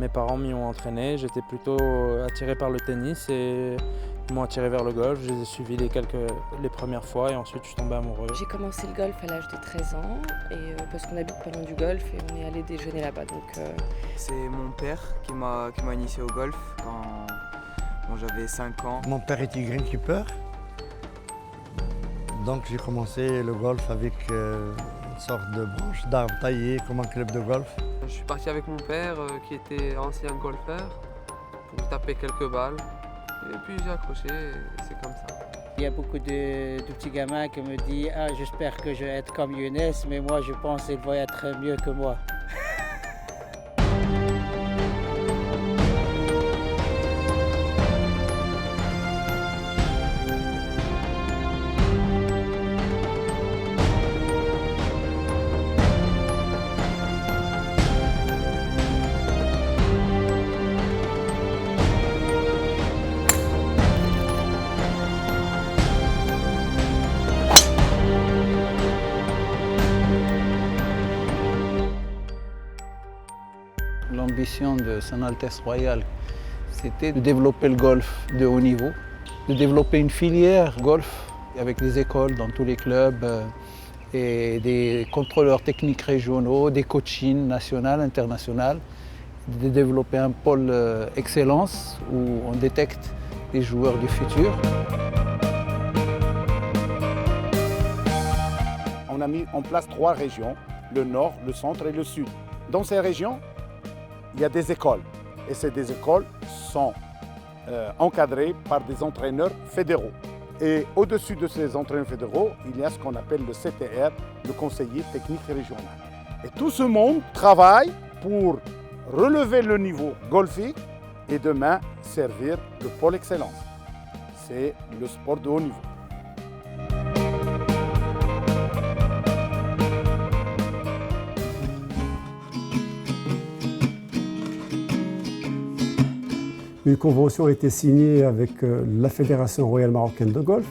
Mes parents m'y ont entraîné, j'étais plutôt attiré par le tennis et ils m'ont attiré vers le golf. Je les ai suivis les premières fois et ensuite je suis tombé amoureux. J'ai commencé le golf à l'âge de 13 ans et parce qu'on habite pas loin du golf et on est allé déjeuner là-bas. C'est mon père qui m'a initié au golf quand j'avais 5 ans. Mon père était greenkeeper, donc j'ai commencé le golf avec une sorte de branche d'arbre taillée comme un club de golf. Je suis parti avec mon père qui était ancien golfeur pour taper quelques balles et puis j'ai accroché et c'est comme ça. Il y a beaucoup de petits gamins qui me disent « Ah, j'espère que je vais être comme Younes, mais moi je pense qu'il va être mieux que moi. » L'ambition de Son Altesse Royale, c'était de développer le golf de haut niveau, de développer une filière golf avec des écoles dans tous les clubs et des contrôleurs techniques régionaux, des coachings nationaux, internationaux, de développer un pôle excellence où on détecte les joueurs du futur. On a mis en place 3 régions, le nord, le centre et le sud. Dans ces régions, il y a des écoles et ces écoles sont encadrées par des entraîneurs fédéraux. Et au-dessus de ces entraîneurs fédéraux, il y a ce qu'on appelle le CTR, le conseiller technique régional. Et tout ce monde travaille pour relever le niveau golfique et demain servir le pôle excellence. C'est le sport de haut niveau. Une convention a été signée avec la Fédération royale marocaine de golf,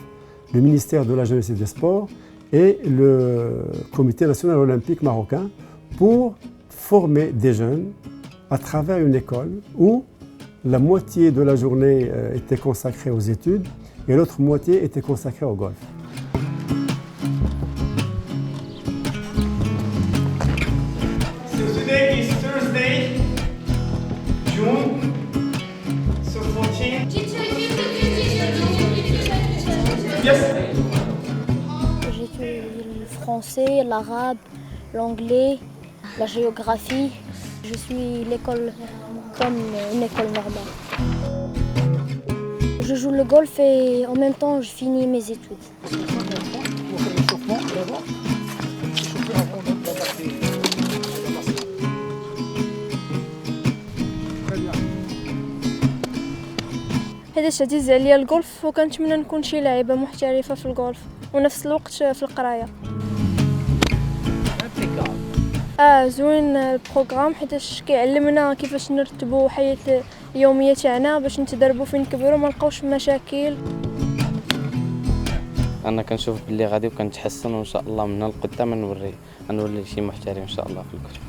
le ministère de la Jeunesse et des Sports et le Comité national olympique marocain pour former des jeunes à travers une école où la moitié de la journée était consacrée aux études et l'autre moitié était consacrée au golf. So today is Thursday, June 14. J'étudie le français, l'arabe, l'anglais, la géographie. Je suis l'école comme une école normale. Je joue le golf et en même temps je finis mes études. حيتاش عزيز عليا الجولف وكنتمنى نكون شي لاعبة محترفة في الجولف ونفس الوقت في القراية. زوين البروغرام حيتاش كيعلمنا كيفاش نرتبوا حياة اليومية تاعنا باش نتدربوا فين نكبروا ما نلقاوش مشاكل. انا كنشوف باللي غادي وكنتحسن وان شاء الله من القدام نولي شي محترف ان شاء الله في الكره.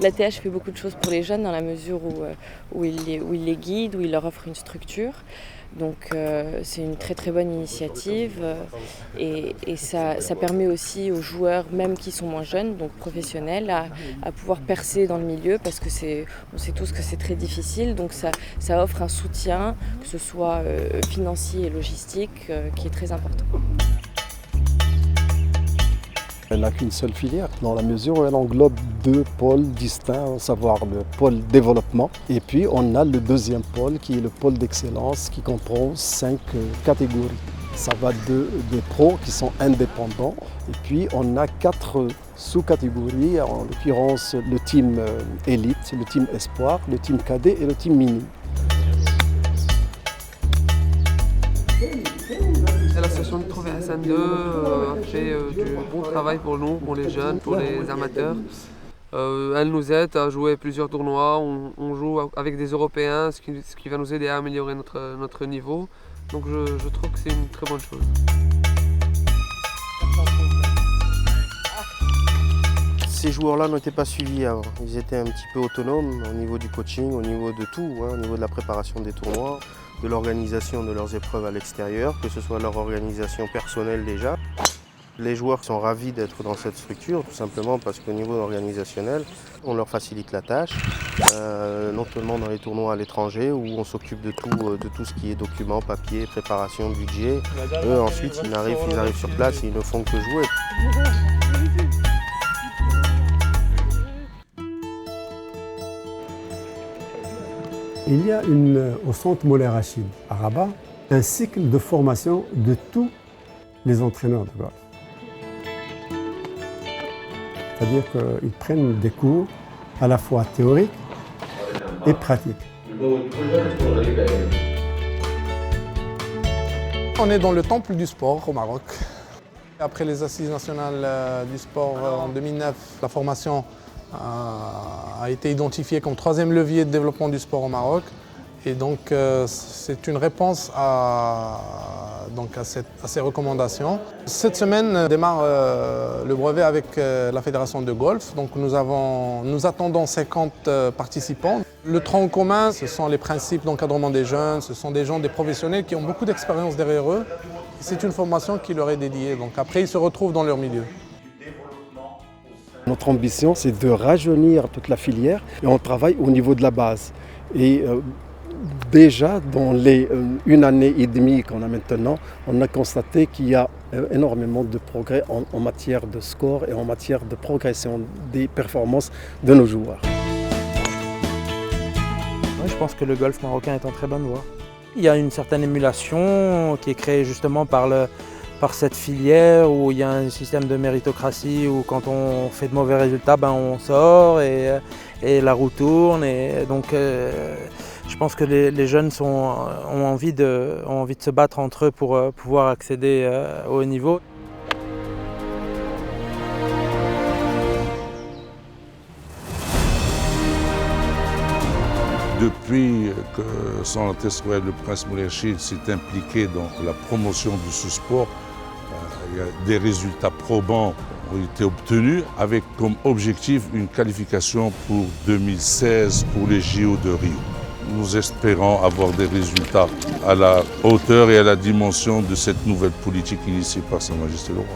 L'ATH fait beaucoup de choses pour les jeunes dans la mesure où il les guide, où il leur offre une structure. Donc c'est une très très bonne initiative et ça permet aussi aux joueurs, même qui sont moins jeunes, donc professionnels, à pouvoir percer dans le milieu parce que on sait tous que c'est très difficile. Donc ça offre un soutien, que ce soit financier et logistique, qui est très important. Elle n'a qu'une seule filière, dans la mesure où elle englobe 2 pôles distincts, à savoir le pôle développement et puis on a le deuxième pôle qui est le pôle d'excellence qui comprend 5 catégories. Ça va des pros qui sont indépendants et puis on a 4 sous-catégories, en l'occurrence le team élite, le team espoir, le team cadet et le team mini. L'association de Trouver SN2 fait du bon travail pour nous, pour les jeunes, pour les amateurs. Elle nous aide à jouer plusieurs tournois, on joue avec des Européens, ce qui va nous aider à améliorer notre niveau. Donc je trouve que c'est une très bonne chose. Ces joueurs-là n'étaient pas suivis avant. Ils étaient un petit peu autonomes au niveau du coaching, au niveau de tout, au niveau de la préparation des tournois, de l'organisation de leurs épreuves à l'extérieur, que ce soit leur organisation personnelle déjà. Les joueurs sont ravis d'être dans cette structure, tout simplement parce qu'au niveau organisationnel, on leur facilite la tâche, non seulement dans les tournois à l'étranger où on s'occupe de tout ce qui est documents, papiers, préparation, budget. Eux ensuite ils arrivent sur place et ils ne font que jouer. Il y a au centre Moulay Rachid à Rabat un cycle de formation de tous les entraîneurs de golf. C'est-à-dire qu'ils prennent des cours à la fois théoriques et pratiques. On est dans le temple du sport au Maroc. Après les assises nationales du sport en 2009, la formation a été identifiée comme troisième levier de développement du sport au Maroc. Et donc c'est une réponse à ces recommandations. Cette semaine démarre le brevet avec la Fédération de golf. Donc nous attendons 50 participants. Le tronc commun, ce sont les principes d'encadrement des jeunes, ce sont des gens, des professionnels qui ont beaucoup d'expérience derrière eux. C'est une formation qui leur est dédiée. Donc après, ils se retrouvent dans leur milieu. Notre ambition, c'est de rajeunir toute la filière et on travaille au niveau de la base. Et déjà, dans les 1 année et demie qu'on a maintenant, on a constaté qu'il y a énormément de progrès en matière de score et en matière de progression des performances de nos joueurs. Je pense que le golf marocain est en très bonne voie. Il y a une certaine émulation qui est créée justement par cette filière où il y a un système de méritocratie où quand on fait de mauvais résultats, on sort et la roue tourne. Et donc je pense que les jeunes ont envie de se battre entre eux pour pouvoir accéder au haut niveau. Depuis que Son Altesse Royale le Prince Moulay Rachid s'est impliqué dans la promotion de ce sport, des résultats probants ont été obtenus avec comme objectif une qualification pour 2016 pour les JO de Rio. Nous espérons avoir des résultats à la hauteur et à la dimension de cette nouvelle politique initiée par Sa Majesté le Roi.